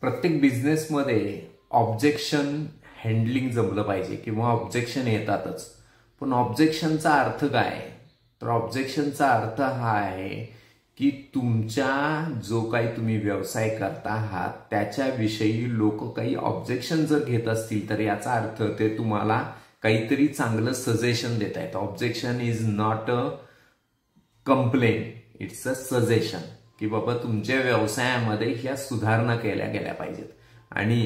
प्रत्येक बिझनेसमध्ये objection handling जमलं पाहिजे किंवा ऑब्जेक्शन येतातच. पण ऑब्जेक्शनचा अर्थ काय? तर ऑब्जेक्शनचा अर्थ हा आहे की तुमच्या जो काही तुम्ही व्यवसाय करता आहात त्याच्याविषयी लोक काही ऑब्जेक्शन जर घेत असतील तर याचा अर्थ ते तुम्हाला काहीतरी चांगलं सजेशन देत आहेत. Objection is not a complain, it's a suggestion की बाबा तुमच्या व्यवसायामध्ये ह्या सुधारणा केल्या गेल्या पाहिजेत. आणि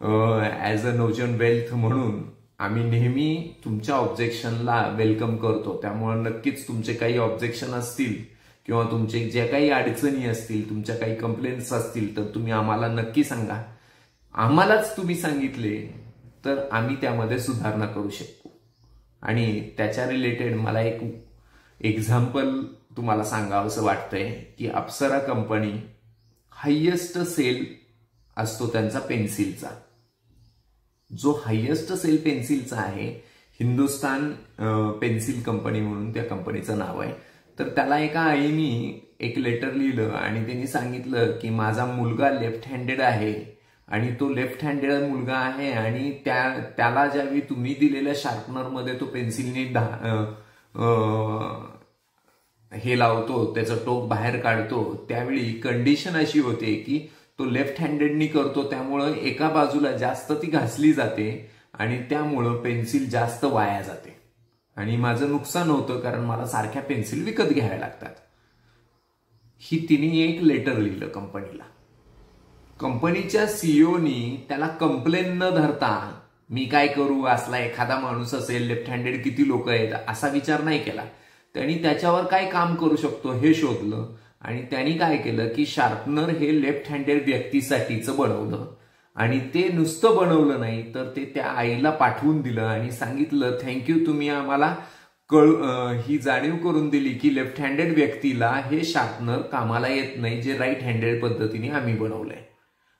ॲज अ नवजन वेल्थ म्हणून आम्ही नेहमी तुमच्या ऑब्जेक्शनला वेलकम करतो. त्यामुळे नक्कीच तुमचे काही ऑब्जेक्शन असतील किंवा तुमचे ज्या काही अडचणी असतील, तुमच्या काही कंप्लेंट्स असतील तर तुम्ही आम्हाला नक्की सांगा. आम्हालाच तुम्ही सांगितले तर आम्ही त्यामध्ये सुधारणा करू शकतो. आणि त्याच्या रिलेटेड मला एक एक्झाम्पल तुम्हाला सांगावंसं वाटतंय की अप्सरा कंपनी हायेस्ट सेल असतो त्यांचा पेन्सिलचा. जो हायेस्ट सेल पेन्सिलचा आहे, हिंदुस्तान पेन्सिल कंपनी म्हणून त्या कंपनीचं नाव आहे. तर त्याला एका आईनी एक लेटर लिहिलं आणि त्यांनी सांगितलं की माझा मुलगा लेफ्ट हँडेड आहे आणि तो लेफ्ट हँडेड मुलगा आहे आणि त्याला ज्यावेळी तुम्ही दिलेल्या शार्पनरमध्ये तो पेन्सिलने हे लावतो, त्याचं टोक बाहेर काढतो, त्यावेळी कंडिशन अशी होते की तो लेफ्ट हँडेडनी करतो, त्यामुळं एका बाजूला जास्त ती घासली जाते आणि त्यामुळं पेन्सिल जास्त वाया जाते आणि माझं नुकसान होतं कारण मला सारख्या पेन्सिल विकत घ्याव्या लागतात. ही तिने एक लेटर लिहिलं कंपनीला. कंपनीच्या सीईओनी त्याला कंप्लेन न धरता मी काय करू, असला एखादा माणूस असेल, लेफ्ट हँडेड किती लोक आहेत असा विचार नाही केला. त्यांनी त्याच्यावर काय काम करू शकतो हे शोधलं आणि त्यांनी काय केलं की शार्पनर हे लेफ्ट हँडेड व्यक्तीसाठीचं बनवलं आणि ते नुसतं बनवलं नाही तर ते त्या आईला पाठवून दिलं आणि सांगितलं थँक्यू, तुम्ही आम्हाला ही जाणीव करून दिली की लेफ्ट हँडेड व्यक्तीला हे शार्पनर कामाला येत नाही जे राईट हँडेड पद्धतीने आम्ही बनवलंय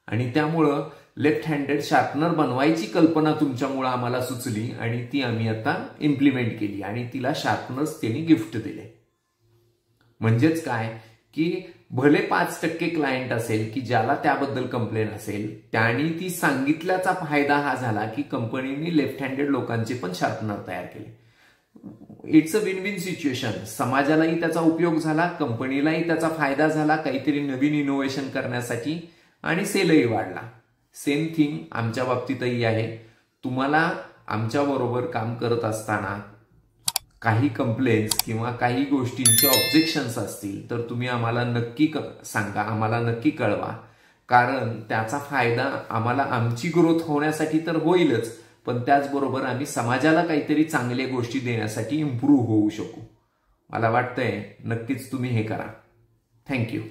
आणि त्यामुळं लेफ्ट हँडेड शार्पनर बनवायची कल्पना तुमच्यामुळं आम्हाला सुचली आणि ती आम्ही आता इम्प्लिमेंट केली आणि तिला शार्पनर्स त्यांनी गिफ्ट दिले. म्हणजेच काय की भले 5% क्लायंट असेल की ज्याला त्याबद्दल कंप्लेन असेल, त्यांनी ती सांगितल्याचा फायदा हा झाला की कंपनीने लेफ्ट हँडेड लोकांचे पण शार्पनर तयार केले. It's a win win situation. समाजालाही त्याचा उपयोग झाला, कंपनीलाही त्याचा फायदा झाला काहीतरी नवीन इनोव्हेशन करण्यासाठी आणि सेलही वाढला. सेम थिंग आमच्या बाबतीतही आहे. तुम्हाला आमच्या बरोबर काम करत असताना काही कंप्लेंट्स किंवा काही गोष्टींचे ऑब्जेक्शन्स असतील तर तुम्ही आम्हाला नक्की सांगा, आम्हाला नक्की कळवा. कारण त्याचा फायदा आम्हाला आमची ग्रोथ होण्यासाठी तर होईलच, पण त्याचबरोबर आम्ही समाजाला काहीतरी चांगल्या गोष्टी देण्यासाठी इम्प्रूव्ह होऊ शकू. मला वाटतंय नक्कीच तुम्ही हे करा. थँक्यू.